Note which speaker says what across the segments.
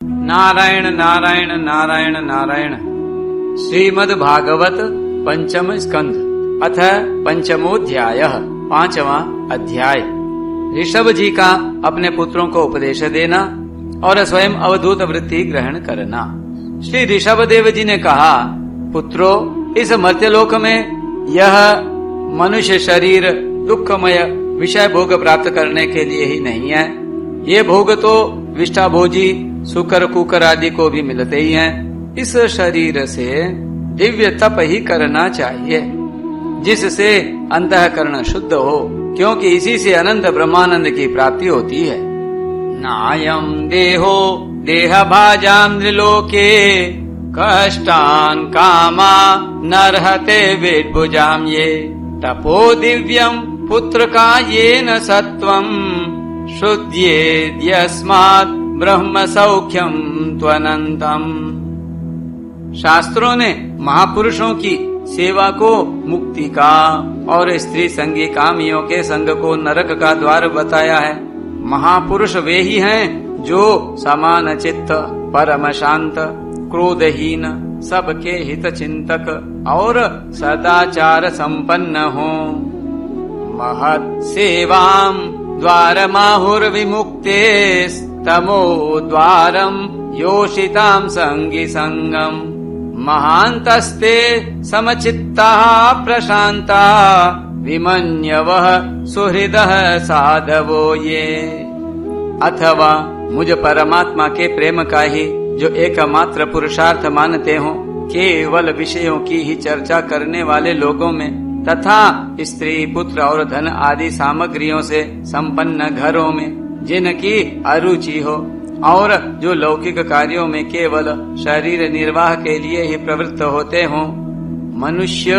Speaker 1: नारायण नारायण नारायण नारायण। श्रीमद् भागवत पंचम स्कंध अथ पंचमोध्यायः, पांचवा अध्याय। ऋषभ जी का अपने पुत्रों को उपदेश देना और स्वयं अवधूत वृत्ति ग्रहण करना। श्री ऋषभ देव जी ने कहा, पुत्रों, इस मर्त्यलोक में यह मनुष्य शरीर दुखमय विषय भोग प्राप्त करने के लिए ही नहीं है। ये भोग तो विष्ठा भोजी सुकर कुकर आदि को भी मिलते ही हैं। इस शरीर से दिव्य तप ही करना चाहिए, जिससे अंतःकरण शुद्ध हो, क्योंकि इसी से अनंत ब्रह्मानंद की प्राप्ति होती है। नायं देहो देह भाजाम त्रिलोके कष्टान कामा नरहते वेदभुजाम ये तपो दिव्यम पुत्र का ये न सत्वम शुद्ध्येद्यस्मात् ब्रह्म सौख्यम त्वनंतम। शास्त्रों ने महापुरुषों की सेवा को मुक्ति का और स्त्री संगी कामियों के संग को नरक का द्वार बताया है। महापुरुष वे ही हैं जो समान चित्त, परम शांत, क्रोधहीन, सबके हित चिंतक और सदाचार संपन्न हो। महत् सेवाम द्वारमाहुर्विमुक्ते तमो द्वारम योषिताम संगी संगम। महांतस्ते समचित्ता प्रशांता विमन्यवः सुहृदः साधवो ये। अथवा मुझ परमात्मा के प्रेम का ही जो एकमात्र पुरुषार्थ मानते हो, केवल विषयों की ही चर्चा करने वाले लोगों में तथा स्त्री पुत्र और धन आदि सामग्रियों से संपन्न घरों में जिनकी अरुचि हो और जो लौकिक कार्यों में केवल शरीर निर्वाह के लिए ही प्रवृत्त होते हो, मनुष्य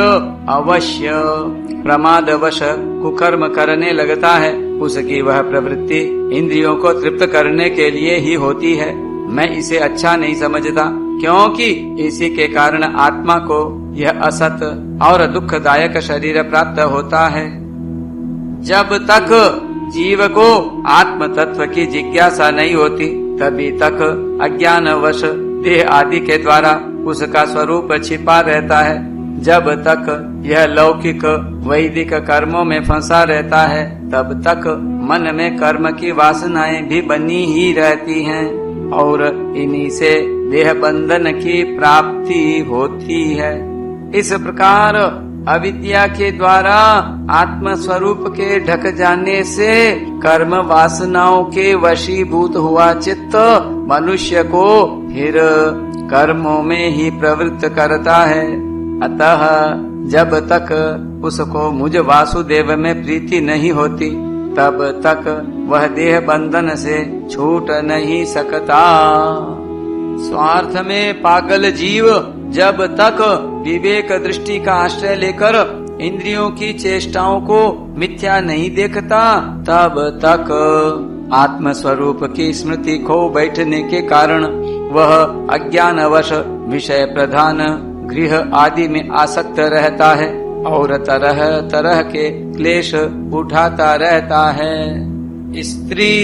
Speaker 1: अवश्य प्रमादवश कुकर्म करने लगता है। उसकी वह प्रवृत्ति इंद्रियों को तृप्त करने के लिए ही होती है। मैं इसे अच्छा नहीं समझता, क्योंकि इसी के कारण आत्मा को यह असत और दुखदायक शरीर प्राप्त होता है। जब तक जीव को आत्म तत्व की जिज्ञासा नहीं होती, तभी तक अज्ञानवश देह आदि के द्वारा उसका स्वरूप छिपा रहता है। जब तक यह लौकिक वैदिक कर्मों में फंसा रहता है, तब तक मन में कर्म की वासनाएं भी बनी ही रहती हैं और इन्हीं से देह बंधन की प्राप्ति होती है। इस प्रकार अविद्या के द्वारा आत्म स्वरूप के ढक जाने से कर्म वासनाओं के वशीभूत हुआ चित्त मनुष्य को फिर कर्मों में ही प्रवृत्त करता है। अतः जब तक उसको मुझ वासुदेव में प्रीति नहीं होती, तब तक वह देह बंधन से छूट नहीं सकता। स्वार्थ में पागल जीव जब तक विवेक दृष्टि का आश्रय लेकर इंद्रियों की चेष्टाओं को मिथ्या नहीं देखता, तब तक आत्म स्वरूप की स्मृति खो बैठने के कारण वह अज्ञानवश विषय प्रधान गृह आदि में आसक्त रहता है और तरह तरह के क्लेश उठाता रहता है। स्त्री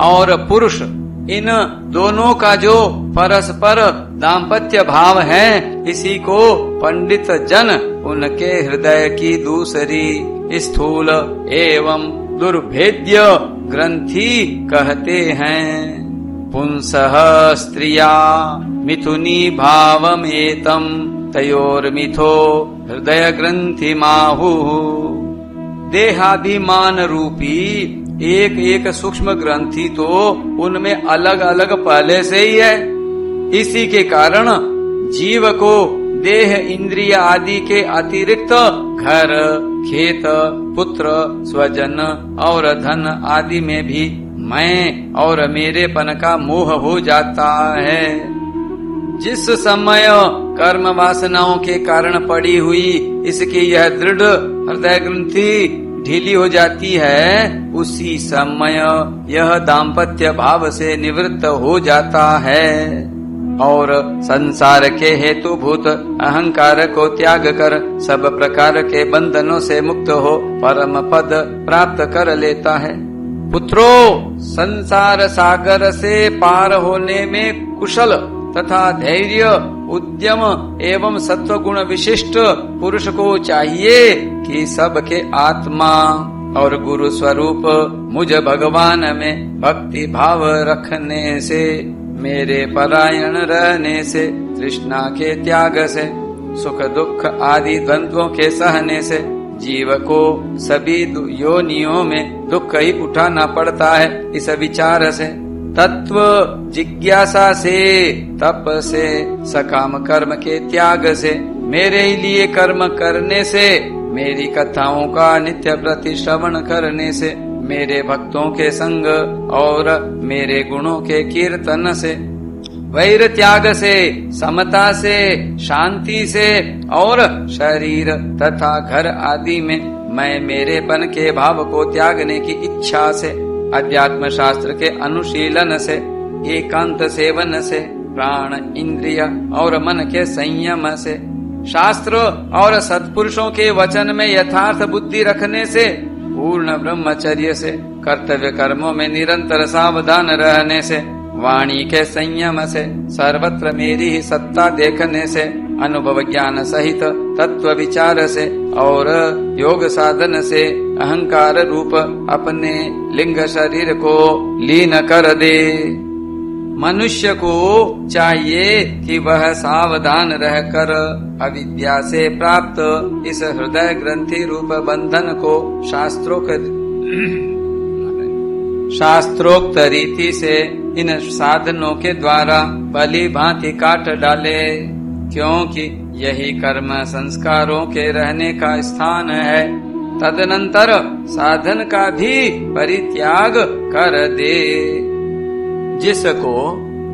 Speaker 1: और पुरुष इन दोनों का जो परस्पर दाम्पत्य भाव है, इसी को पंडित जन उनके हृदय की दूसरी स्थूल एवं दुर्भेद्य ग्रंथि कहते हैं। पुंसः स्त्रिया मिथुनी भावमेतम तयोर्मिथो हृदय ग्रंथि माहु। देहाभिमान रूपी एक एक सूक्ष्म ग्रंथि तो उनमें अलग अलग पहले से ही है। इसी के कारण जीव को देह इंद्रिय आदि के अतिरिक्त घर, खेत, पुत्र, स्वजन और धन आदि में भी मैं और मेरेपन का मोह हो जाता है। जिस समय कर्म वासनाओं के कारण पड़ी हुई इसकी यह दृढ़ हृदय ग्रंथि ढीली हो जाती है, उसी समय यह दाम्पत्य भाव से निवृत्त हो जाता है और संसार के हेतुभूत अहंकार को त्याग कर सब प्रकार के बंधनों से मुक्त हो परम पद प्राप्त कर लेता है। पुत्रों, संसार सागर से पार होने में कुशल तथा धैर्य, उद्यम एवं सत्वगुण विशिष्ट पुरुष को चाहिए कि सबके आत्मा और गुरु स्वरूप मुझ भगवान में भक्ति भाव रखने से, मेरे परायण रहने से, तृष्णा के त्याग से, सुख दुख आदि द्वंद्वों के सहने से जीव को सभी योनियों में दुख ही उठाना पड़ता है। इस विचार से, तत्व जिज्ञासा से, तप से, सकाम कर्म के त्याग से, मेरे लिए कर्म करने से, मेरी कथाओं का नित्य प्रति श्रवण करने से, मेरे भक्तों के संग और मेरे गुणों के कीर्तन से, वैर त्याग से, समता से, शांति से और शरीर तथा घर आदि में मैं मेरेपन के भाव को त्यागने की इच्छा से, अध्यात्म शास्त्र के अनुशीलन से, एकांत सेवन से, प्राण इंद्रिय और मन के संयम से, शास्त्र और सत्पुरुषों के वचन में यथार्थ बुद्धि रखने से, पूर्ण ब्रह्मचर्य से, कर्तव्य कर्मों में निरंतर सावधान रहने से, वाणी के संयम से, सर्वत्र मेरी ही सत्ता देखने से, अनुभव ज्ञान सहित तत्व विचार से और योग साधन से अहंकार रूप अपने लिंग शरीर को लीन कर दे। मनुष्य को चाहिए कि वह सावधान रहकर अविद्या से प्राप्त इस हृदय ग्रंथि रूप बंधन को शास्त्रोक्त रीति से इन साधनों के द्वारा भली भांति काट डाले, क्योंकि यही कर्म संस्कारों के रहने का स्थान है। तदनंतर साधन का भी परित्याग कर दे। जिसको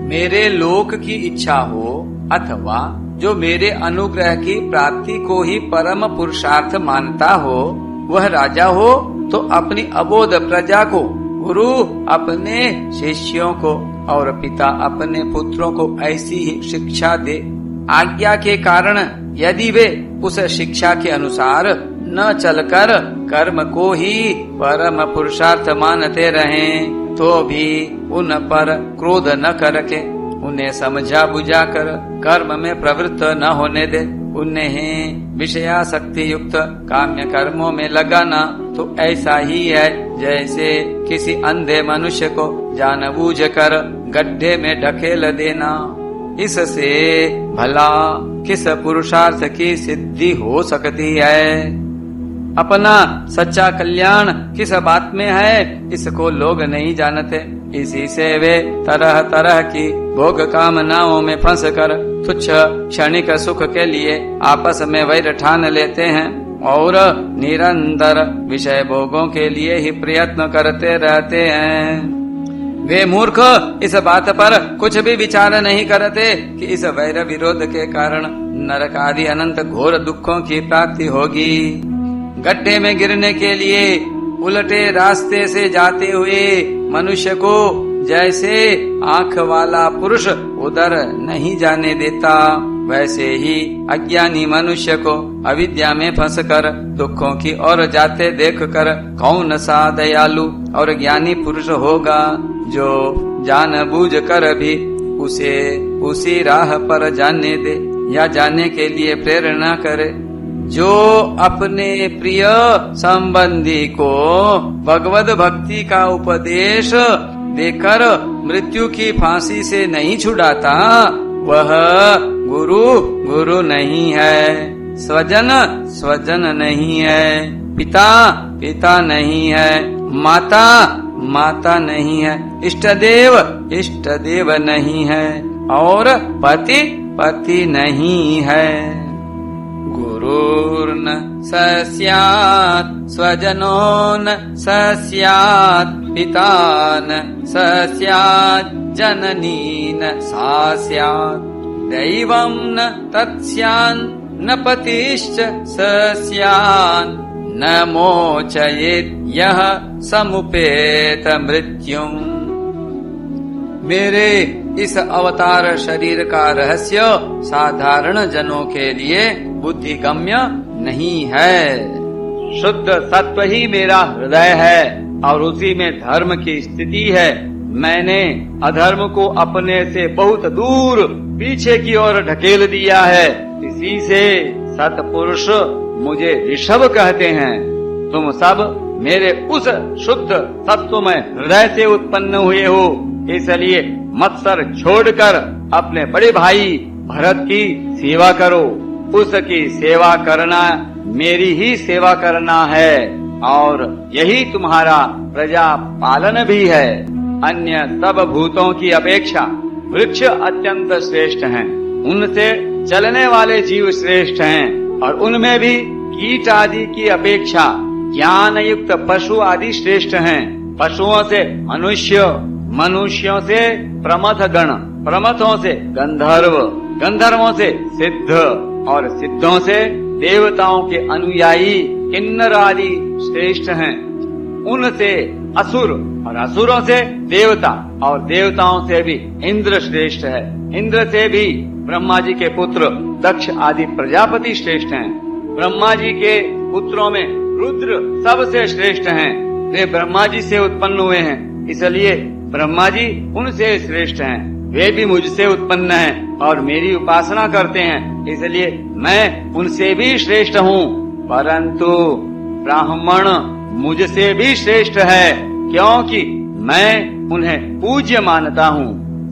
Speaker 1: मेरे लोक की इच्छा हो अथवा जो मेरे अनुग्रह की प्राप्ति को ही परम पुरुषार्थ मानता हो, वह राजा हो तो अपनी अबोध प्रजा को, गुरु अपने शिष्यों को और पिता अपने पुत्रों को ऐसी ही शिक्षा दे। आज्ञा के कारण यदि वे उस शिक्षा के अनुसार न चलकर कर्म को ही परम पुरुषार्थ मानते रहें, तो भी उन पर क्रोध न करके उन्हें समझा बुझा कर कर्म में प्रवृत्त न होने दे। उन्हें विषयासक्ति युक्त काम्य कर्मों में लगाना तो ऐसा ही है जैसे किसी अंधे मनुष्य को जानबूझकर गड्ढे में ढकेल देना। इससे भला किस पुरुषार्थ की सिद्धि हो सकती है? अपना सच्चा कल्याण किस बात में है, इसको लोग नहीं जानते। इसी से वे तरह तरह की भोग कामनाओं में फंसकर तुच्छ क्षणिक सुख के लिए आपस में वैर ठान लेते हैं और निरंतर विषय भोगों के लिए ही प्रयत्न करते रहते हैं। वे मूर्ख इस बात पर कुछ भी विचार नहीं करते कि इस वैर विरोध के कारण नरक आदि अनंत घोर दुखों की प्राप्ति होगी। गड्ढे में गिरने के लिए उलटे रास्ते से जाते हुए मनुष्य को जैसे आंख वाला पुरुष उधर नहीं जाने देता, वैसे ही अज्ञानी मनुष्य को अविद्या में फंसकर दुखों की ओर जाते देखकर कौन सा दयालु और ज्ञानी पुरुष होगा जो जानबूझ कर भी उसे उसी राह पर जाने दे या जाने के लिए प्रेरणा करे। जो अपने प्रिय संबंधी को भगवद भक्ति का उपदेश देकर मृत्यु की फांसी से नहीं छुड़ाता, वह गुरु नहीं है, स्वजन स्वजन नहीं है, पिता नहीं है, माता नहीं है, इष्ट देव नहीं है और पति नहीं है। गुरुर्न स स्यात् स्वजनो न स स्यात्, पिता न स स्यात्, जननी न सा स्यात्, दैवं न तत्स्यान्, न पतिश्च स स्यान्, न मोचयेत् यः समुपेत मृत्युम्। मेरे इस अवतार शरीर का रहस्य साधारण जनों के लिए बुद्धिगम्य नहीं है। शुद्ध सत्व ही मेरा हृदय है और उसी में धर्म की स्थिति है। मैंने अधर्म को अपने से बहुत दूर पीछे की ओर ढकेल दिया है। इसी से सत्पुरुष मुझे ऋषभ कहते हैं। तुम सब मेरे उस शुद्ध सत्वमय हृदय से उत्पन्न हुए हो, इसलिए मत्सर छोड़कर अपने बड़े भाई भरत की सेवा करो। उसकी सेवा करना मेरी ही सेवा करना है और यही तुम्हारा प्रजा पालन भी है। अन्य सब भूतों की अपेक्षा वृक्ष अत्यंत श्रेष्ठ हैं, उनसे चलने वाले जीव श्रेष्ठ हैं और उनमें भी कीट आदि की अपेक्षा ज्ञान युक्त पशु आदि श्रेष्ठ हैं। पशुओं से मनुष्य, मनुष्यों से प्रमथ गण, प्रमथों से गंधर्व, गंधर्वों से सिद्ध और सिद्धों से देवताओं के अनुयायी किन्नर आदि श्रेष्ठ हैं। उनसे असुर और असुरों से देवता और देवताओं से भी इंद्र श्रेष्ठ है। इंद्र से भी ब्रह्मा जी के पुत्र दक्ष आदि प्रजापति श्रेष्ठ हैं। ब्रह्मा जी के पुत्रों में रुद्र सबसे श्रेष्ठ हैं। वे ब्रह्मा जी से उत्पन्न हुए हैं, इसलिए ब्रह्मा जी उनसे श्रेष्ठ हैं। वे भी मुझसे उत्पन्न हैं और मेरी उपासना करते हैं, इसलिए मैं उनसे भी श्रेष्ठ हूँ। परंतु ब्राह्मण मुझसे भी श्रेष्ठ है, क्योंकि मैं उन्हें पूज्य मानता हूँ।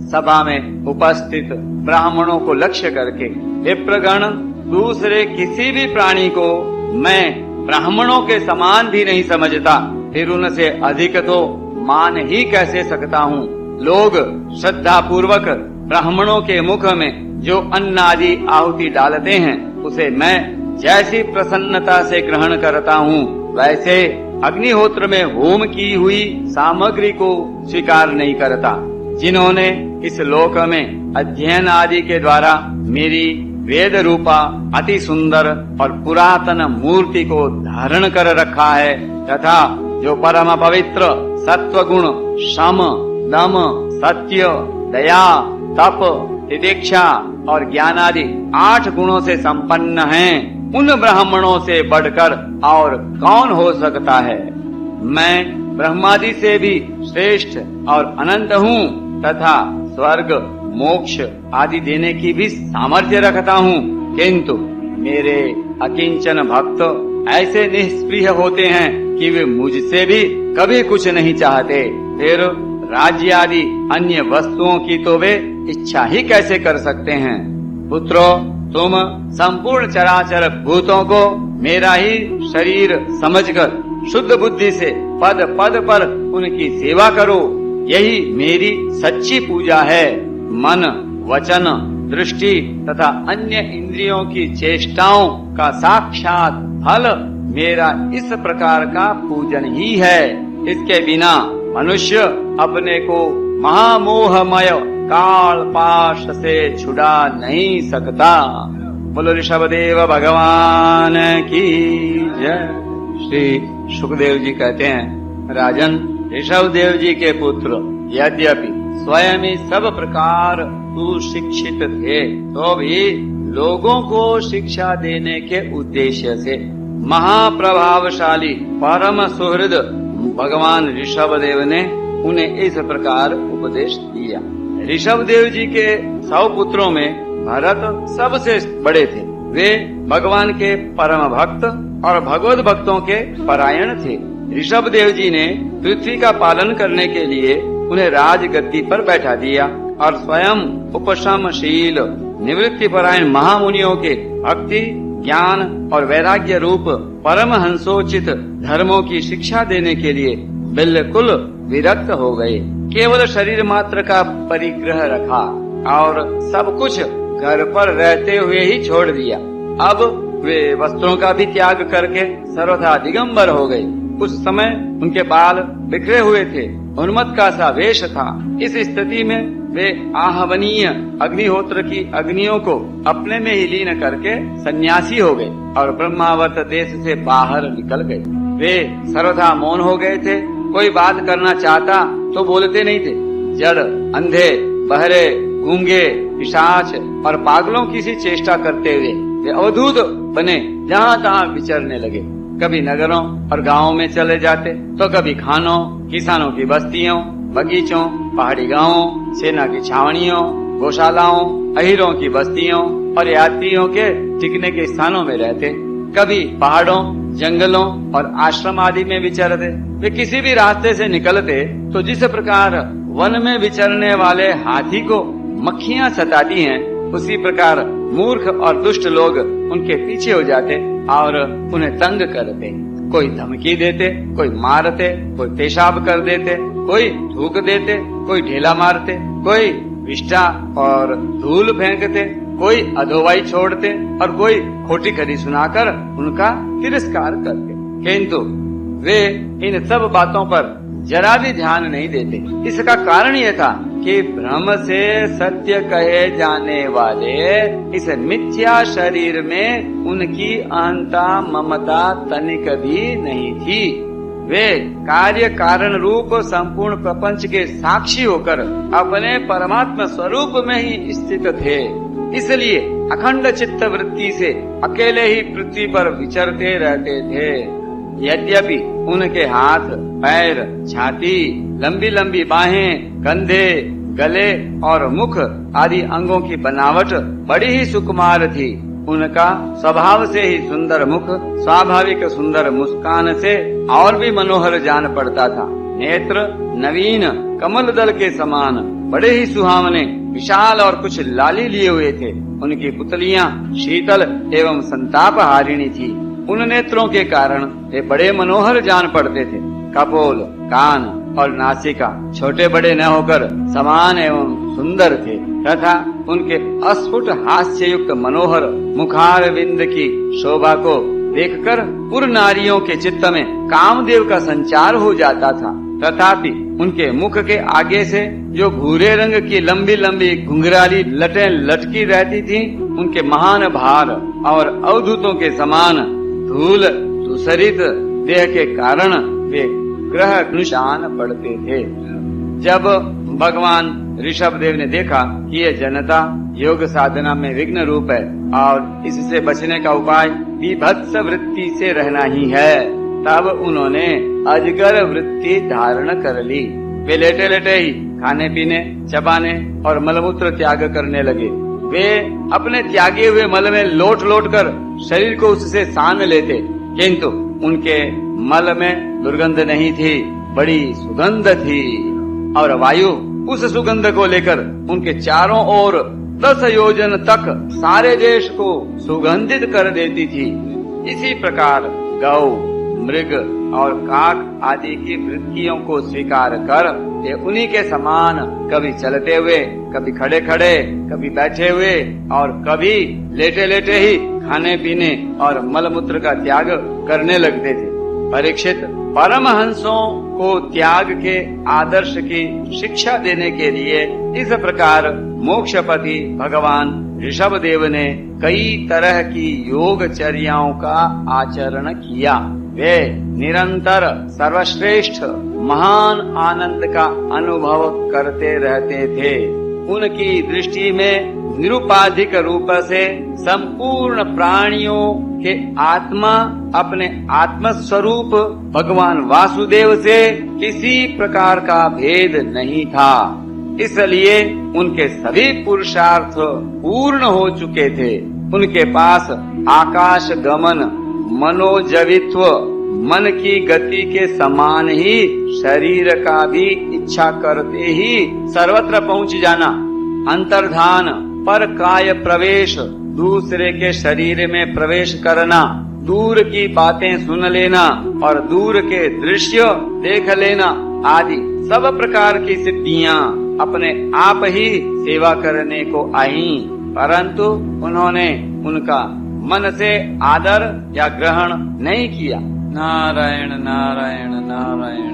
Speaker 1: सभा में उपस्थित ब्राह्मणों को लक्ष्य करके विप्रगण दूसरे किसी भी प्राणी को मैं ब्राह्मणों के समान भी नहीं समझता, फिर उनसे अधिक तो मान ही कैसे सकता हूँ। लोग श्रद्धा पूर्वक ब्राह्मणों के मुख में जो अन्न आदि आहुति डालते हैं, उसे मैं जैसी प्रसन्नता से ग्रहण करता हूँ, वैसे अग्निहोत्र में होम की हुई सामग्री को स्वीकार नहीं करता। जिन्होंने इस लोक में अध्ययन आदि के द्वारा मेरी वेद रूपा अति सुंदर और पुरातन मूर्ति को धारण कर रखा है, तथा जो परम पवित्र सत्व गुण, शम, दम, सत्य, दया, तप, तितिक्षा और ज्ञान आदि 8 गुणों से संपन्न हैं, उन ब्राह्मणों से बढ़कर और कौन हो सकता है। मैं ब्रह्मादि से भी श्रेष्ठ और अनंत हूँ तथा स्वर्ग, मोक्ष आदि देने की भी सामर्थ्य रखता हूँ, किंतु मेरे अकिंचन भक्त ऐसे निष्प्रिय होते हैं कि वे मुझसे भी कभी कुछ नहीं चाहते। फिर राज्य आदि अन्य वस्तुओं की तो वे इच्छा ही कैसे कर सकते हैं। पुत्रो, तुम संपूर्ण चराचर भूतों को मेरा ही शरीर समझकर शुद्ध बुद्धि से पद पद पर उनकी सेवा करो, यही मेरी सच्ची पूजा है। मन, वचन, दृष्टि तथा अन्य इंद्रियों की चेष्टाओं का साक्षात फल मेरा इस प्रकार का पूजन ही है। इसके बिना मनुष्य अपने को महामोहमय काल पाश से छुड़ा नहीं सकता। बोलो ऋषभदेव भगवान की जय। श्री सुखदेव जी कहते हैं, राजन, ऋषभदेव जी के पुत्र यद्यपि स्वयं ही सब प्रकार सुशिक्षित थे, तो भी लोगों को शिक्षा देने के उद्देश्य से महाप्रभावशाली परम सुहृद भगवान ऋषभदेव ने उन्हें इस प्रकार उपदेश दिया। ऋषभदेव जी के 100 पुत्रों में भरत सबसे बड़े थे। वे भगवान के परम भक्त और भगवत भक्तों के परायण थे। ऋषभदेव जी ने पृथ्वी का पालन करने के लिए उन्हें राजगद्दी पर बैठा दिया और स्वयं उपशमशील निवृत्ति परायण महामुनियों के भक्ति, ज्ञान और वैराग्य रूप परम हंसोचित धर्मों की शिक्षा देने के लिए बिल्कुल विरक्त हो गए। केवल शरीर मात्र का परिग्रह रखा और सब कुछ घर पर रहते हुए ही छोड़ दिया। अब वे वस्त्रों का भी त्याग करके सर्वथा दिगंबर हो गए। उस समय उनके बाल बिखरे हुए थे, उन्मत्त का सा वेश था। इस स्थिति में वे आहवनीय अग्निहोत्र की अग्नियों को अपने में ही लीन करके सन्यासी हो गए और ब्रह्मावर्त देश से बाहर निकल गए। वे सर्वथा मौन हो गए थे। कोई बात करना चाहता तो बोलते नहीं थे। जड़, अंधे, बहरे, गूंगे, पिशाच और पागलों की सी चेष्टा करते हुए वे अवधूत बने जहाँ तहाँ विचरने लगे। कभी नगरों और गांवों में चले जाते तो कभी खानों, किसानों की बस्तियों, बगीचों, पहाड़ी गांवों, सेना की छावनियों, गौशालाओं, अहीरों की बस्तियों और यात्रियों के टिकने के स्थानों में रहते। कभी पहाड़ों, जंगलों और आश्रम आदि में विचरते। वे किसी भी रास्ते से निकलते तो जिस प्रकार वन में विचरने वाले हाथी को मक्खियां सताती हैं, उसी प्रकार मूर्ख और दुष्ट लोग उनके पीछे हो जाते और उन्हें तंग करते। कोई धमकी देते, कोई मारते, कोई पेशाब कर देते, कोई थूक देते, कोई ढेला मारते, कोई विष्ठा और धूल फेंकते, कोई अधोवाई छोड़ते और कोई खोटी खरी सुनाकर उनका तिरस्कार करते। किंतु वे इन सब बातों पर जरा भी ध्यान नहीं देते। इसका कारण यह था कि भ्रम से सत्य कहे जाने वाले इस मिथ्या शरीर में उनकी अहंता ममता तनिक भी नहीं थी। वे कार्य कारण रूप संपूर्ण प्रपंच के साक्षी होकर अपने परमात्मा स्वरूप में ही स्थित थे। इसलिए अखंड चित्त वृत्ति से अकेले ही पृथ्वी पर विचरते रहते थे। यद्यपि उनके हाथ, पैर, छाती, लंबी लंबी बाहें, कंधे, गले और मुख आदि अंगों की बनावट बड़ी ही सुकुमार थी। उनका स्वभाव से ही सुंदर मुख स्वाभाविक सुंदर मुस्कान से और भी मनोहर जान पड़ता था। नेत्र नवीन कमल दल के समान बड़े ही सुहावने, विशाल और कुछ लाली लिए हुए थे। उनकी पुतलियां शीतल एवं संताप हारिणी थी। उन नेत्रों के कारण वे बड़े मनोहर जान पड़ते थे। कपोल, कान और नासिका छोटे बड़े न होकर समान एवं सुंदर थे तथा उनके अस्फुट हास्य युक्त मनोहर मुखार विंद की शोभा को देखकर पुर नारियों के चित्त में कामदेव का संचार हो जाता था। तथापि उनके मुख के आगे से जो भूरे रंग की लंबी लंबी घुंघराली लटें लटकी रहती थी, उनके महान भार और अवधूतों के समान धूल धूसरित देह के कारण वे ग्रह निशान पड़ते थे। जब भगवान ऋषभ देव ने देखा कि ये जनता योग साधना में विघ्न रूप है और इससे बचने का उपाय विभत्स वृत्ति से रहना ही है, तब उन्होंने अजगर वृत्ति धारण कर ली। वे लेटे लेटे ही खाने पीने, चबाने और मलमूत्र त्याग करने लगे। वे अपने त्यागे हुए मल में लोट लोट कर शरीर को उससे सान लेते, किंतु उनके मल में दुर्गंध नहीं थी, बड़ी सुगंध थी और वायु उस सुगंध को लेकर उनके चारों ओर 10 योजन तक सारे देश को सुगंधित कर देती थी। इसी प्रकार गौ, मृग और काक आदि की वृत्तियों को स्वीकार कर ये उन्हीं के समान कभी चलते हुए, कभी खड़े खड़े, कभी बैठे हुए और कभी लेटे लेटे ही खाने पीने और मलमूत्र का त्याग करने लगते थे। परीक्षित, परमहंसों को त्याग के आदर्श की शिक्षा देने के लिए इस प्रकार मोक्षपति भगवान ऋषभ देव ने कई तरह की योगचर्याओं का आचरण किया। वे निरंतर सर्वश्रेष्ठ महान आनंद का अनुभव करते रहते थे। उनकी दृष्टि में निरुपाधिक रूप से संपूर्ण प्राणियों के आत्मा अपने आत्म स्वरूप भगवान वासुदेव से किसी प्रकार का भेद नहीं था। इसलिए उनके सभी पुरुषार्थ पूर्ण हो चुके थे। उनके पास आकाश गमन, मनोजवित्व, मन की गति के समान ही शरीर का भी इच्छा करते ही सर्वत्र पहुंच जाना, अंतर्धान, पर काय प्रवेश, दूसरे के शरीर में प्रवेश करना, दूर की बातें सुन लेना और दूर के दृश्य देख लेना आदि सब प्रकार की सिद्धियां अपने आप ही सेवा करने को आईं, परंतु उन्होंने उनका मन से आदर या ग्रहण नहीं किया। नारायण नारायण नारायण।